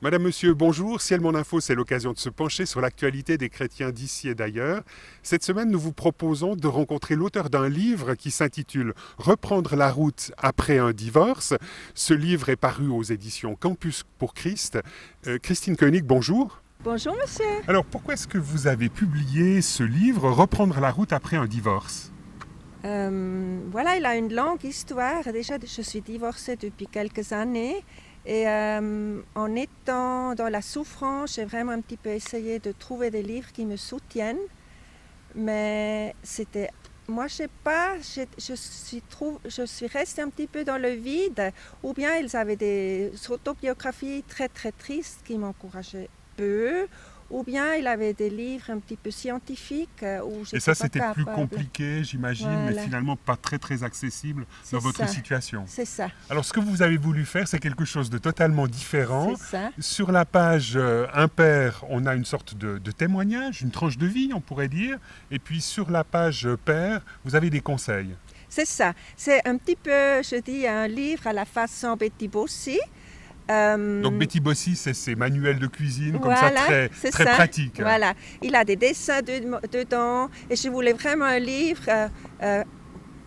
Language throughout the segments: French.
Madame, Monsieur, bonjour. Ciel Mon Info, c'est l'occasion de se pencher sur l'actualité des chrétiens d'ici et d'ailleurs. Cette semaine, nous vous proposons de rencontrer l'auteur d'un livre qui s'intitule Reprendre la route après un divorce. Ce livre est paru aux éditions Campus pour Christ. Christine Koenig, bonjour. Bonjour monsieur. Alors, pourquoi est-ce que vous avez publié ce livre Reprendre la route après un divorce? Voilà, il a une longue histoire. Déjà, je suis divorcée depuis quelques années. Et en étant dans la souffrance, j'ai vraiment un petit peu essayé de trouver des livres qui me soutiennent. Mais c'était... Moi, je sais pas, je suis restée un petit peu dans le vide. Ou bien ils avaient des autobiographies très très tristes qui m'encourageaient peu. Ou bien il avait des livres un petit peu scientifiques où Et ça, c'était plus compliqué, j'imagine, Voilà. mais finalement pas très accessible dans votre situation. C'est ça. Alors, ce que vous avez voulu faire, c'est quelque chose de totalement différent. C'est ça. Sur la page impair, on a une sorte de témoignage, une tranche de vie, on pourrait dire. Et puis sur la page pair, vous avez des conseils. C'est ça. C'est un petit peu, je dis, un livre à la façon Betty Bossi. Donc Betty Bossi, c'est ses manuels de cuisine, comme Voilà, ça, très pratique. Voilà, il a des dessins dedans et je voulais vraiment un livre.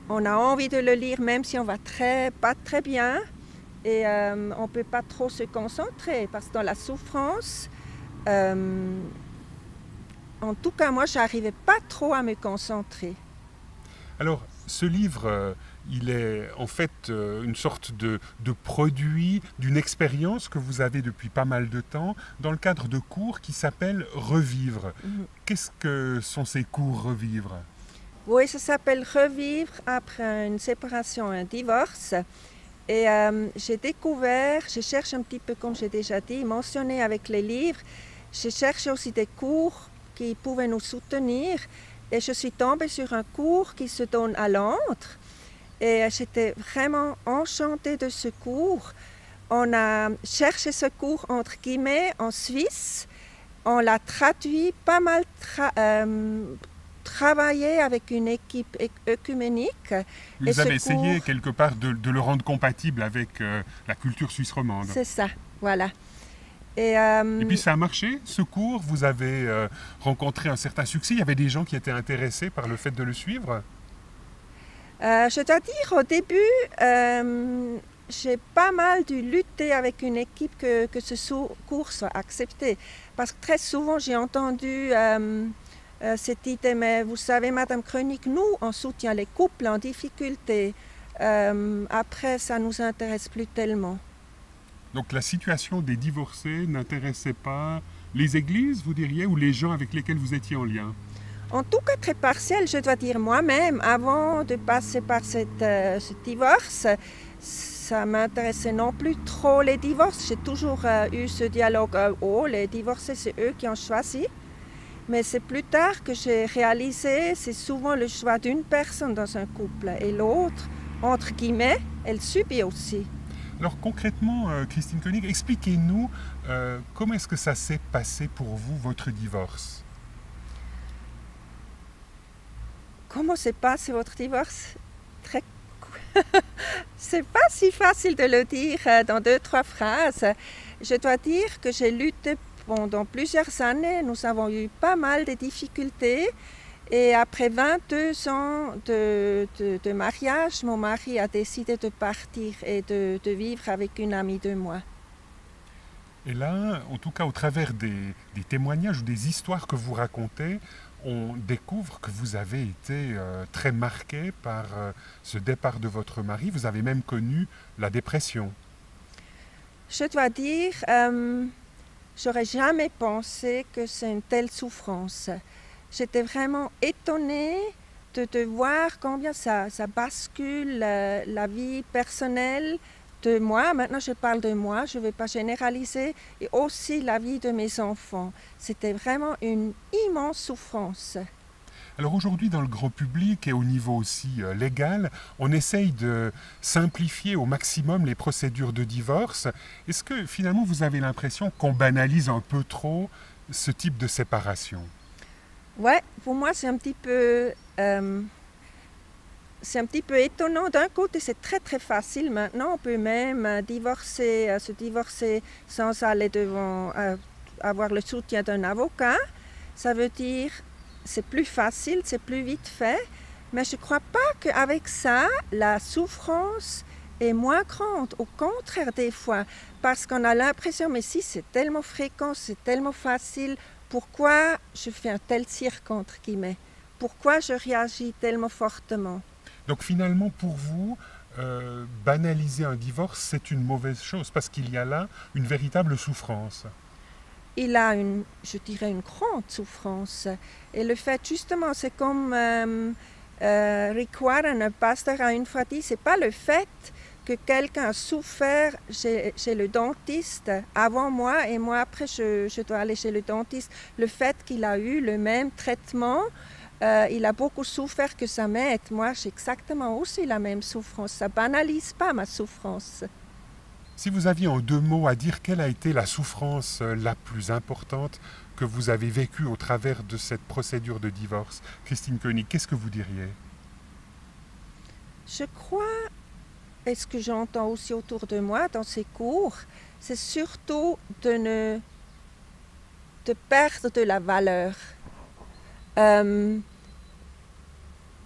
On a envie de le lire même si on va pas très bien et on ne peut pas trop se concentrer parce que dans la souffrance, en tout cas moi, je n'arrivais pas trop à me concentrer. Alors, ce livre, il est en fait une sorte de produit d'une expérience que vous avez depuis pas mal de temps dans le cadre de cours qui s'appellent Revivre. Qu'est-ce que sont ces cours Revivre? Oui, ça s'appelle Revivre après une séparation, un divorce. Et je cherche un petit peu, comme j'ai déjà dit, mentionné avec les livres, je cherche aussi des cours qui pouvaient nous soutenir. Et je suis tombée sur un cours qui se donne à Londres. Et j'étais vraiment enchantée de ce cours. On a cherché ce cours entre guillemets en Suisse. On l'a traduit, pas mal travaillé avec une équipe œcuménique. Vous avez essayé quelque part de le rendre compatible avec la culture suisse romande. C'est ça, voilà. Et puis ça a marché, ce cours, vous avez rencontré un certain succès, il y avait des gens qui étaient intéressés par le fait de le suivre? Je dois dire, au début, j'ai pas mal dû lutter avec une équipe que ce cours soit accepté. Parce que très souvent, j'ai entendu cette idée, mais vous savez, Madame Koenig, nous, on soutient les couples en difficulté. Après, ça ne nous intéresse plus tellement. Donc la situation des divorcés n'intéressait pas les églises, vous diriez, ou les gens avec lesquels vous étiez en lien? En tout cas, très partiel, je dois dire moi-même. Avant de passer par ce divorce, ça m'intéressait non plus trop les divorces. J'ai toujours eu ce dialogue, oh, les divorcés, c'est eux qui ont choisi. Mais c'est plus tard que j'ai réalisé, c'est souvent le choix d'une personne dans un couple. Et l'autre, entre guillemets, elle subit aussi. Alors concrètement, Christine Koenig, expliquez-nous comment est-ce que ça s'est passé pour vous, votre divorce? Comment s'est passé votre divorce? C'est pas si facile de le dire dans 2-3 phrases. Je dois dire que j'ai lutté pendant plusieurs années. Nous avons eu pas mal de difficultés. Et après 22 ans de mariage, mon mari a décidé de partir et de vivre avec une amie de moi. Et là, en tout cas au travers des témoignages ou des histoires que vous racontez, on découvre que vous avez été très marqué par ce départ de votre mari. Vous avez même connu la dépression. Je dois dire, j'aurais jamais pensé que c'est une telle souffrance. J'étais vraiment étonnée de voir combien ça bascule la vie personnelle de moi. Maintenant, je parle de moi, je ne vais pas généraliser, et aussi la vie de mes enfants. C'était vraiment une immense souffrance. Alors aujourd'hui, dans le grand public et au niveau aussi légal, on essaye de simplifier au maximum les procédures de divorce. Est-ce que finalement vous avez l'impression qu'on banalise un peu trop ce type de séparation? Ouais, pour moi c'est un petit peu... c'est un petit peu étonnant. D'un côté, c'est très très facile. Maintenant, on peut même se divorcer sans aller devant, avoir le soutien d'un avocat. Ça veut dire c'est plus facile, c'est plus vite fait. Mais je ne crois pas qu'avec ça, la souffrance est moins grande. Au contraire, des fois, parce qu'on a l'impression, mais si c'est tellement fréquent, c'est tellement facile, pourquoi je fais un tel cirque, entre guillemets? Pourquoi je réagis tellement fortement? Donc finalement, pour vous, banaliser un divorce, c'est une mauvaise chose, parce qu'il y a là une véritable souffrance. Il a je dirais, une grande souffrance. Et le fait, justement, c'est comme Rick Warren, un pasteur, a une fois dit, c'est pas le fait que quelqu'un a souffert chez le dentiste avant moi et moi après je dois aller chez le dentiste. Le fait qu'il a eu le même traitement, il a beaucoup souffert que ça m'aide. Moi, j'ai exactement aussi la même souffrance. Ça banalise pas ma souffrance. Si vous aviez en 2 mots à dire quelle a été la souffrance la plus importante que vous avez vécue au travers de cette procédure de divorce, Christine Koenig, qu'est-ce que vous diriez? Je crois, et ce que j'entends aussi autour de moi dans ces cours, c'est surtout de perdre de la valeur.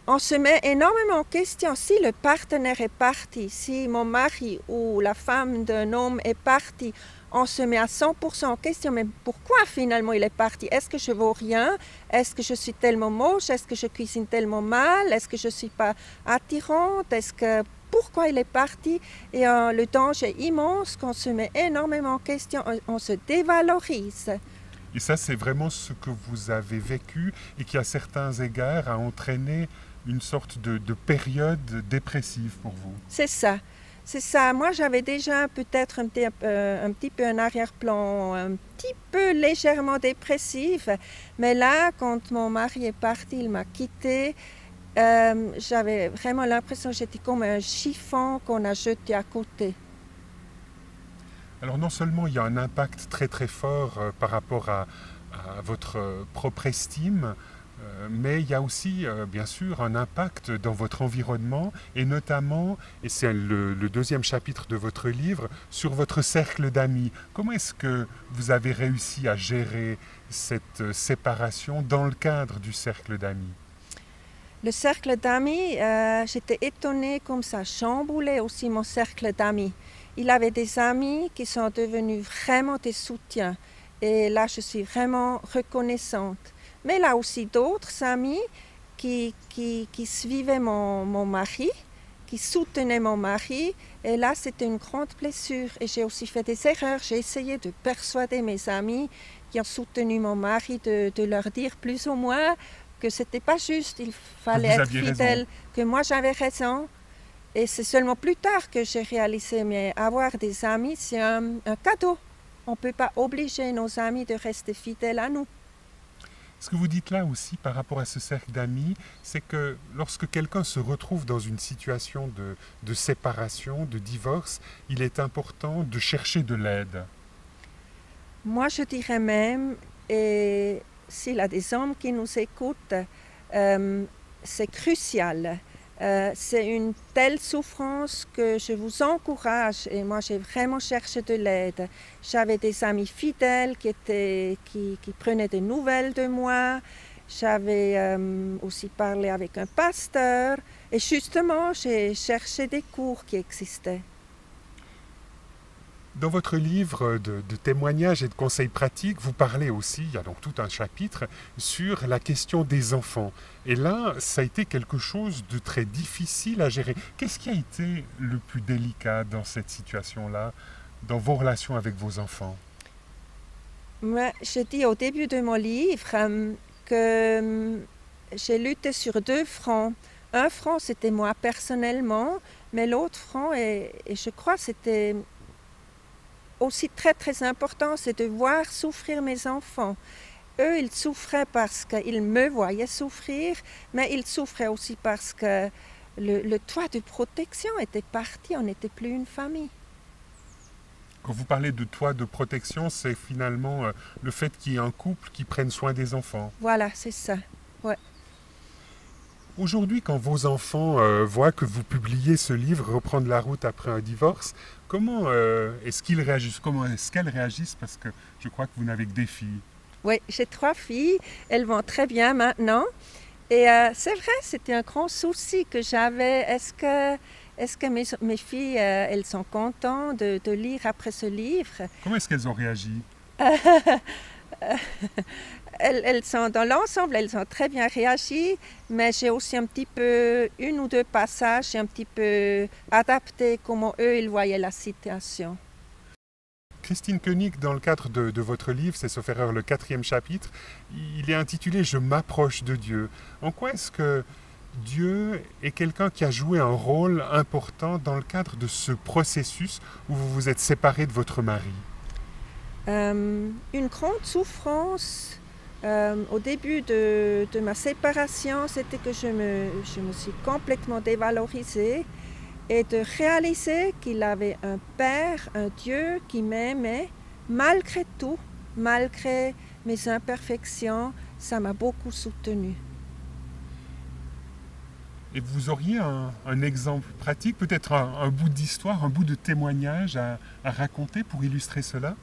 On se met énormément en question. Si le partenaire est parti, si mon mari ou la femme d'un homme est parti, on se met à 100% en question. Mais pourquoi finalement il est parti? Est-ce que je vaux rien? Est-ce que je suis tellement moche? Est-ce que je cuisine tellement mal? Est-ce que je ne suis pas attirante? Pourquoi il est parti? Et le danger est immense qu'on se met énormément en question. On se dévalorise. Et ça, c'est vraiment ce que vous avez vécu et qui, à certains égards, a entraîné une sorte de période dépressive pour vous. C'est ça. C'est ça. Moi, j'avais déjà peut-être un petit peu un arrière-plan, un petit peu légèrement dépressif. Mais là, quand mon mari est parti, il m'a quittée, j'avais vraiment l'impression que j'étais comme un chiffon qu'on a jeté à côté. Alors non seulement il y a un impact très très fort par rapport à votre propre estime, mais il y a aussi bien sûr un impact dans votre environnement et notamment, et c'est le 2e chapitre de votre livre, sur votre cercle d'amis. Comment est-ce que vous avez réussi à gérer cette séparation dans le cadre du cercle d'amis? Le cercle d'amis, j'étais étonnée comme ça chamboulait aussi mon cercle d'amis. Il avait des amis qui sont devenus vraiment des soutiens. Et là, je suis vraiment reconnaissante. Mais là aussi d'autres amis qui suivaient mon mari, qui soutenaient mon mari. Et là, c'était une grande blessure. Et j'ai aussi fait des erreurs. J'ai essayé de persuader mes amis qui ont soutenu mon mari de leur dire plus ou moins que ce n'était pas juste. Il fallait être fidèle, que moi j'avais raison. Et c'est seulement plus tard que j'ai réalisé, mais avoir des amis, c'est un cadeau. On ne peut pas obliger nos amis de rester fidèles à nous. Ce que vous dites là aussi par rapport à ce cercle d'amis, c'est que lorsque quelqu'un se retrouve dans une situation de séparation, de divorce, il est important de chercher de l'aide. Moi, je dirais même, et s'il y a des hommes qui nous écoutent, c'est crucial. C'est une telle souffrance que je vous encourage, et moi j'ai vraiment cherché de l'aide. J'avais des amis fidèles qui prenaient des nouvelles de moi. J'avais aussi parlé avec un pasteur et justement j'ai cherché des cours qui existaient. Dans votre livre de témoignages et de conseils pratiques, vous parlez aussi, il y a donc tout un chapitre, sur la question des enfants. Et là, ça a été quelque chose de très difficile à gérer. Qu'est-ce qui a été le plus délicat dans cette situation-là, dans vos relations avec vos enfants? Moi, je dis au début de mon livre que j'ai lutté sur 2 fronts. Un front, c'était moi personnellement, mais l'autre front, et je crois c'était aussi très très important, c'est de voir souffrir mes enfants. Eux, ils souffraient parce qu'ils me voyaient souffrir, mais ils souffraient aussi parce que le toit de protection était parti, on n'était plus une famille. Quand vous parlez de toit de protection, c'est finalement le fait qu'il y ait un couple qui prenne soin des enfants. Voilà, c'est ça. Ouais. Aujourd'hui, quand vos enfants voient que vous publiez ce livre, Reprendre la route après un divorce, comment est-ce qu'ils réagissent? Comment est-ce qu'elles réagissent? Parce que je crois que vous n'avez que des filles. Oui, j'ai 3 filles, elles vont très bien maintenant. Et c'est vrai, c'était un grand souci que j'avais. Est-ce que mes filles, elles sont contentes de lire après ce livre? Comment est-ce qu'elles ont réagi? Elles sont, dans l'ensemble, elles ont très bien réagi, mais j'ai aussi un petit peu, 1 ou 2 passages, j'ai un petit peu adapté comment eux, ils voyaient la situation. Christine Koenig, dans le cadre de votre livre, c'est sauf erreur le 4e chapitre, il est intitulé « Je m'approche de Dieu ». En quoi est-ce que Dieu est quelqu'un qui a joué un rôle important dans le cadre de ce processus où vous vous êtes séparés de votre mari? Une grande souffrance au début de ma séparation, c'était que je me suis complètement dévalorisée et de réaliser qu'il avait un Père, un Dieu qui m'aimait malgré tout, malgré mes imperfections, ça m'a beaucoup soutenue. Et vous auriez un exemple pratique, peut-être un bout d'histoire, un bout de témoignage à raconter pour illustrer cela?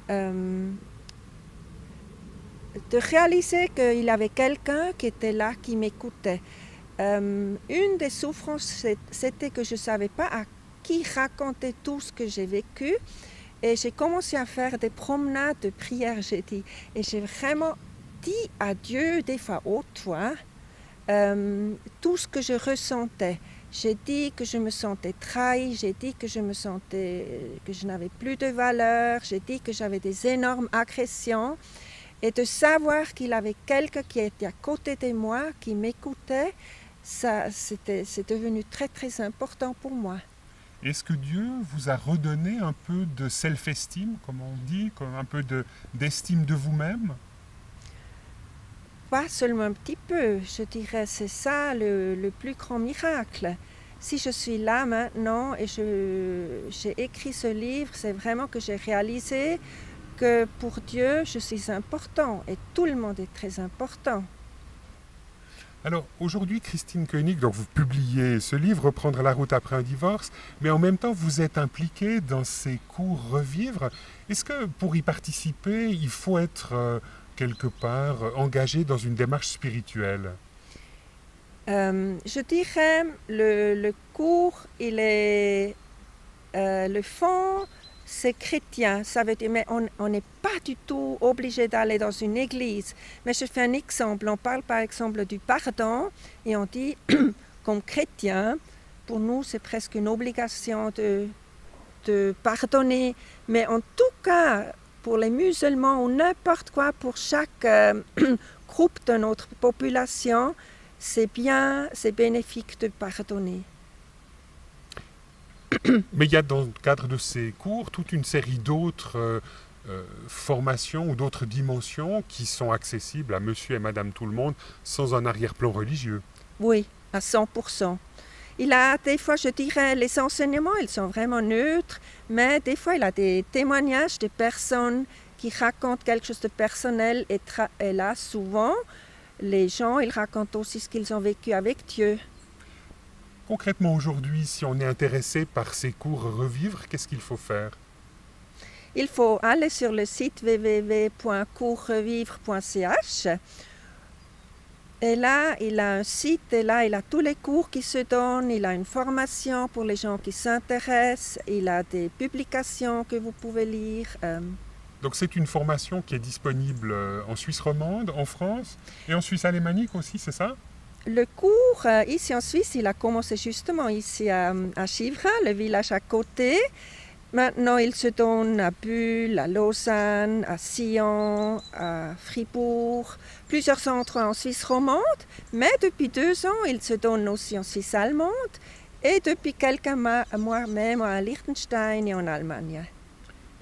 De réaliser qu'il y avait quelqu'un qui était là, qui m'écoutait. Une des souffrances, c'était que je ne savais pas à qui raconter tout ce que j'ai vécu. Et j'ai commencé à faire des promenades de prière, j'ai dit. Et j'ai vraiment dit à Dieu, des fois haute voix, tout ce que je ressentais. J'ai dit que je me sentais trahie, j'ai dit que je n'avais plus de valeur, j'ai dit que j'avais des énormes agressions. Et de savoir qu'il y avait quelqu'un qui était à côté de moi, qui m'écoutait, c'est devenu très très important pour moi. Est-ce que Dieu vous a redonné un peu de self-esteem, comme on dit, un peu d'estime de vous-même? Pas seulement un petit peu, je dirais, c'est ça le plus grand miracle. Si je suis là maintenant et j'ai écrit ce livre, c'est vraiment que j'ai réalisé que pour Dieu, je suis important et tout le monde est très important. Alors aujourd'hui, Christine Koenig, donc vous publiez ce livre, Reprendre la route après un divorce, mais en même temps vous êtes impliquée dans ces cours Revivre. Est-ce que pour y participer, il faut être quelque part engagé dans une démarche spirituelle? Je dirais le cours, il est le fond, c'est chrétien. Ça veut dire, mais on n'est pas du tout obligé d'aller dans une église. Mais je fais un exemple. On parle par exemple du pardon et on dit, comme chrétien, pour nous c'est presque une obligation de pardonner. Mais en tout cas, pour les musulmans ou n'importe quoi, pour chaque groupe de notre population, c'est bien, c'est bénéfique de pardonner. Mais il y a dans le cadre de ces cours toute une série d'autres formations ou d'autres dimensions qui sont accessibles à monsieur et madame tout le monde sans un arrière-plan religieux. Oui, à 100%. Il a des fois, je dirais, les enseignements, ils sont vraiment neutres, mais des fois, il a des témoignages de personnes qui racontent quelque chose de personnel et là, souvent, les gens, ils racontent aussi ce qu'ils ont vécu avec Dieu. Concrètement, aujourd'hui, si on est intéressé par ces cours Revivre, qu'est-ce qu'il faut faire? Il faut aller sur le site www.coursrevivre.ch et là, il a un site et là, il a tous les cours qui se donnent, il a une formation pour les gens qui s'intéressent, il a des publications que vous pouvez lire. Donc c'est une formation qui est disponible en Suisse romande, en France et en Suisse alémanique aussi, c'est ça? Le cours, ici en Suisse, il a commencé justement ici à Givra, le village à côté. Maintenant, il se donne à Bulle, à Lausanne, à Sion, à Fribourg, plusieurs centres en Suisse romande. Mais depuis 2 ans, il se donne aussi en Suisse allemande et depuis quelques mois même à Liechtenstein et en Allemagne.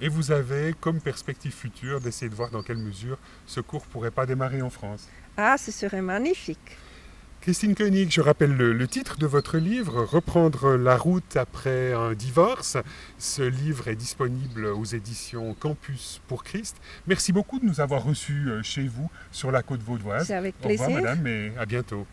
Et vous avez comme perspective future d'essayer de voir dans quelle mesure ce cours ne pourrait pas démarrer en France? Ah, ce serait magnifique. Christine Koenig, je rappelle le titre de votre livre, Reprendre la route après un divorce. Ce livre est disponible aux éditions Campus pour Christ. Merci beaucoup de nous avoir reçus chez vous sur la côte vaudoise. C'est avec Au revoir plaisir. madame et à bientôt.